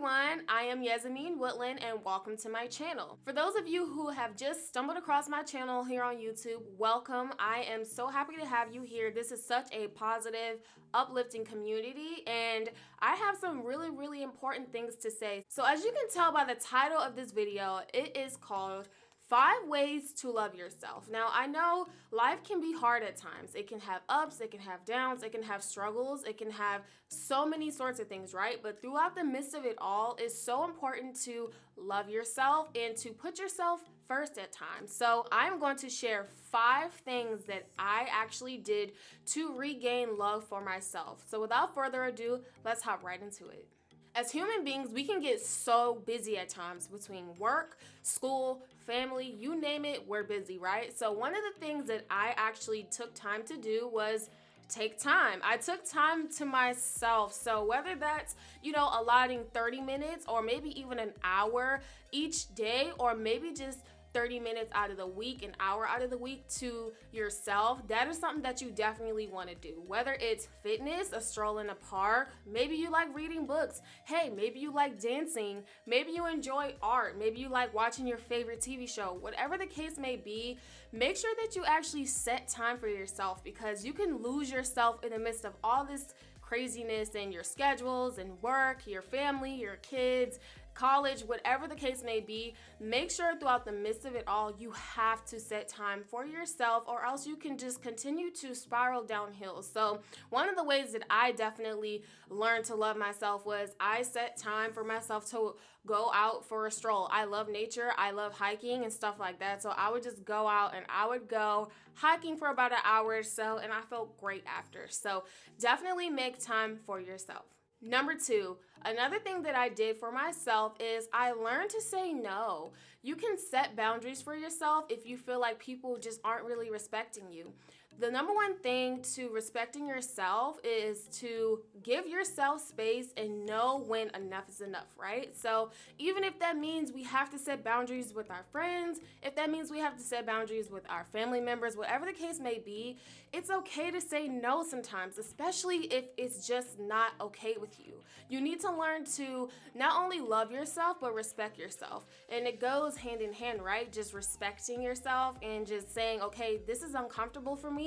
everyone, I am Yesamen Woodland and welcome to my channel. For those of you who have just stumbled across my channel here on YouTube, welcome. I am so happy to have you here. This is such a positive, uplifting community and I have some really important things to say. So as you can tell by the title of this video, it is called 5 Ways to Love Yourself. Now, I know life can be hard at times. It can have ups, it can have downs, it can have struggles, it can have so many sorts of things, right? But throughout the midst of it all, it's so important to love yourself and to put yourself first at times. So I'm going to share 5 things that I actually did to regain love for myself. So without further ado, let's hop right into it. As human beings, we can get so busy at times between work, school, family, you name it, we're busy, right? So one of the things that I actually took time to do was take time. I took time to myself. So whether that's, allotting 30 minutes or maybe even an hour each day, or maybe just 30 minutes out of the week, an hour out of the week to yourself, that is something that you definitely want to do. Whether it's fitness, a stroll in a park, maybe you like reading books, hey, maybe you like dancing, maybe you enjoy art, maybe you like watching your favorite TV show, whatever the case may be, make sure that you actually set time for yourself, because you can lose yourself in the midst of all this craziness and your schedules and work, your family, your kids, college, whatever the case may be. Make sure throughout the midst of it all, you have to set time for yourself, or else you can just continue to spiral downhill. So one of the ways that I definitely learned to love myself was I set time for myself to go out for a stroll. I love nature. I love hiking and stuff like that. So I would just go out and I would go hiking for about an hour or so, and I felt great after. So definitely make time for yourself. Number 2, another thing that I did for myself is I learned to say no. You can set boundaries for yourself if you feel like people just aren't really respecting you. The number one thing to respecting yourself is to give yourself space and know when enough is enough, right? So even if that means we have to set boundaries with our friends, if that means we have to set boundaries with our family members, whatever the case may be, it's okay to say no sometimes, especially if it's just not okay with you. You need to learn to not only love yourself, but respect yourself. And it goes hand in hand, right? Just respecting yourself and just saying, okay, this is uncomfortable for me.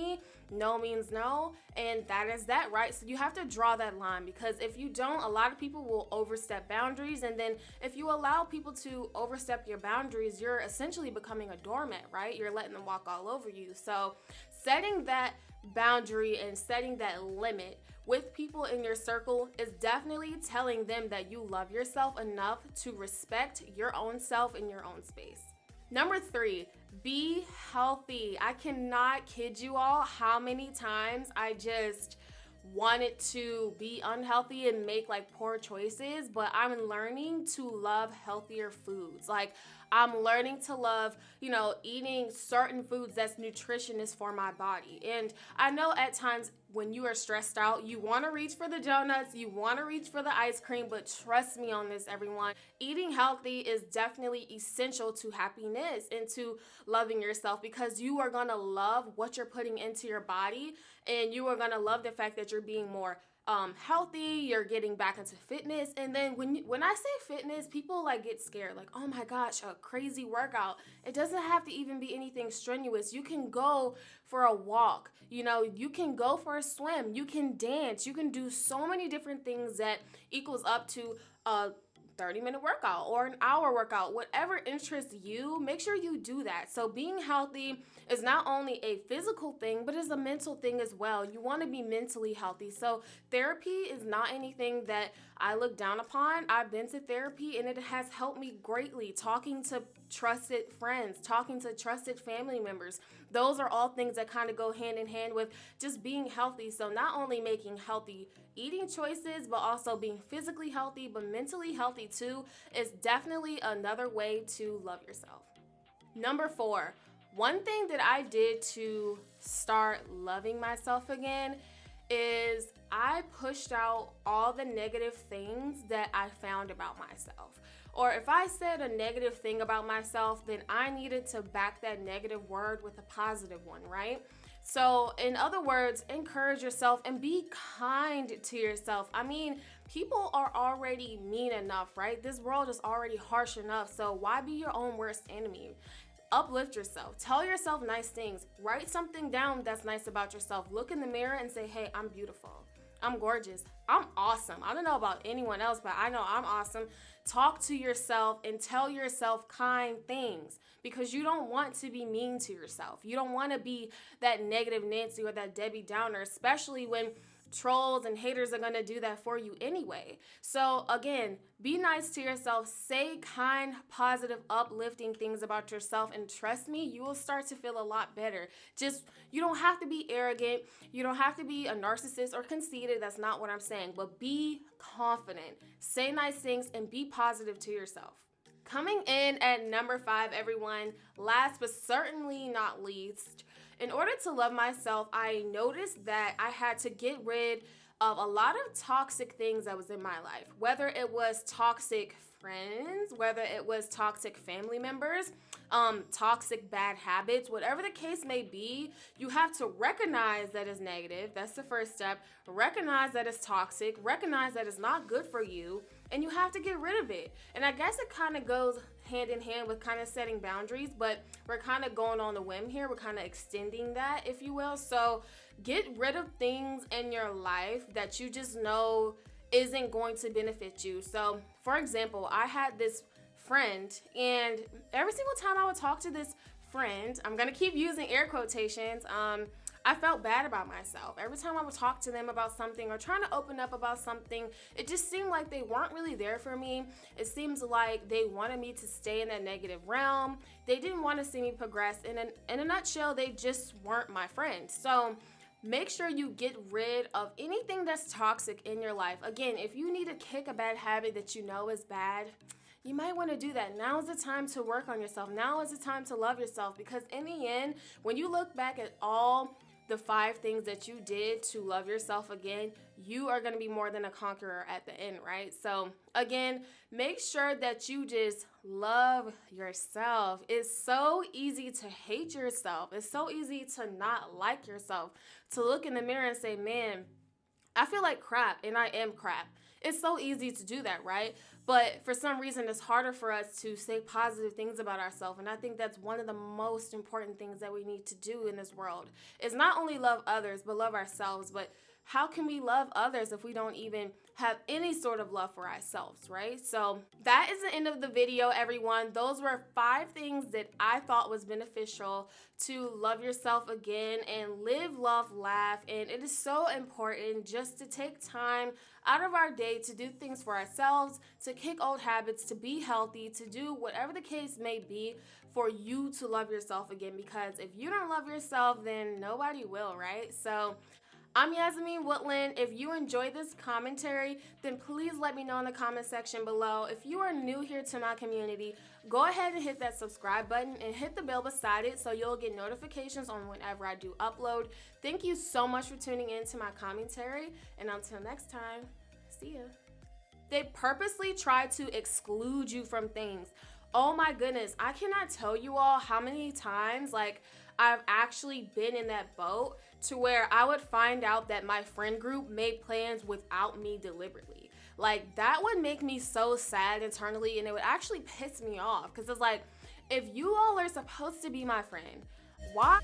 No means no, and that is that, right? So you have to draw that line, because if you don't, a lot of people will overstep boundaries, and then if you allow people to overstep your boundaries, you're essentially becoming a doormat, right? You're letting them walk all over you. So setting that boundary and setting that limit with people in your circle is definitely telling them that you love yourself enough to respect your own self in your own space. Number 3, be healthy. I cannot kid you all how many times I just wanted to be unhealthy and make like poor choices, but I'm learning to love healthier foods. Like I'm learning to love, eating certain foods that's nutritious for my body. And I know at times when you are stressed out, you want to reach for the donuts, you want to reach for the ice cream, but trust me on this, everyone. Eating healthy is definitely essential to happiness and to loving yourself, because you are going to love what you're putting into your body, and you are going to love the fact that you're being more healthy, you're getting back into fitness. And then when I say fitness, people like get scared, like, oh my gosh, a crazy workout. It doesn't have to even be anything strenuous. You can go for a walk, you can go for a swim, you can dance, you can do so many different things that equals up to a 30-minute workout or an hour workout. Whatever interests you, make sure you do that. So being healthy is not only a physical thing, but it's a mental thing as well. You want to be mentally healthy. So therapy is not anything that I look down upon. I've been to therapy and it has helped me greatly. Talking to trusted friends, talking to trusted family members. Those are all things that kind of go hand in hand with just being healthy. So not only making healthy eating choices, but also being physically healthy, but mentally healthy too, is definitely another way to love yourself. Number 4, one thing that I did to start loving myself again is I pushed out all the negative things that I found about myself. Or if I said a negative thing about myself, then I needed to back that negative word with a positive one, right? So in other words, encourage yourself and be kind to yourself. I mean, people are already mean enough, right? This world is already harsh enough. So why be your own worst enemy? Uplift yourself. Tell yourself nice things. Write something down that's nice about yourself. Look in the mirror and say, hey, I'm beautiful. I'm gorgeous. I'm awesome. I don't know about anyone else, but I know I'm awesome. Talk to yourself and tell yourself kind things because you don't want to be mean to yourself. You don't want to be that negative Nancy or that Debbie Downer, especially when trolls and haters are going to do that for you anyway. So again, be nice to yourself. Say kind, positive, uplifting things about yourself. And trust me, you will start to feel a lot better. Just, you don't have to be arrogant. You don't have to be a narcissist or conceited. That's not what I'm saying. But be confident. Say nice things and be positive to yourself. Coming in at number 5, everyone, last but certainly not least, in order to love myself, I noticed that I had to get rid of a lot of toxic things that was in my life, whether it was toxic friends, whether it was toxic family members, toxic bad habits, whatever the case may be. You have to recognize that it's negative. That's the first step. Recognize that it's toxic, recognize that it's not good for you, and you have to get rid of it. And I guess it kind of goes hand in hand with kind of setting boundaries, but we're kind of going on a whim here. We're kind of extending that, if you will. So get rid of things in your life that you just know isn't going to benefit you. So for example, I had this friend, and every single time I would talk to this friend, I'm gonna keep using air quotations, I felt bad about myself. Every time I would talk to them about something or trying to open up about something, it just seemed like they weren't really there for me. It seems like they wanted me to stay in that negative realm. They didn't want to see me progress. In a nutshell, they just weren't my friend. So make sure you get rid of anything that's toxic in your life. Again, if you need to kick a bad habit that you know is bad, you might want to do that. Now is the time to work on yourself. Now is the time to love yourself, because in the end, when you look back at all the 5 things that you did to love yourself again, you are going to be more than a conqueror at the end, right? So again, make sure that you just love yourself. It's so easy to hate yourself. It's so easy to not like yourself, to look in the mirror and say, man, I feel like crap, and I am crap. It's so easy to do that, right? But for some reason, it's harder for us to say positive things about ourselves. And I think that's one of the most important things that we need to do in this world, is not only love others, but love ourselves. But how can we love others if we don't even have any sort of love for ourselves, right? So that is the end of the video, everyone. Those were 5 things that I thought was beneficial to love yourself again and live, love, laugh. And it is so important just to take time out of our day to do things for ourselves, to kick old habits, to be healthy, to do whatever the case may be for you to love yourself again. Because if you don't love yourself, then nobody will, right? So I'm Yesamen Woodland. If you enjoyed this commentary, then please let me know in the comment section below. If you are new here to my community, go ahead and hit that subscribe button and hit the bell beside it so you'll get notifications on whenever I do upload. Thank you so much for tuning in to my commentary, and until next time, see ya. They purposely try to exclude you from things. Oh my goodness, I cannot tell you all how many times I've actually been in that boat to where I would find out that my friend group made plans without me deliberately. That would make me so sad internally, and it would actually piss me off, because it's like, if you all are supposed to be my friend, why?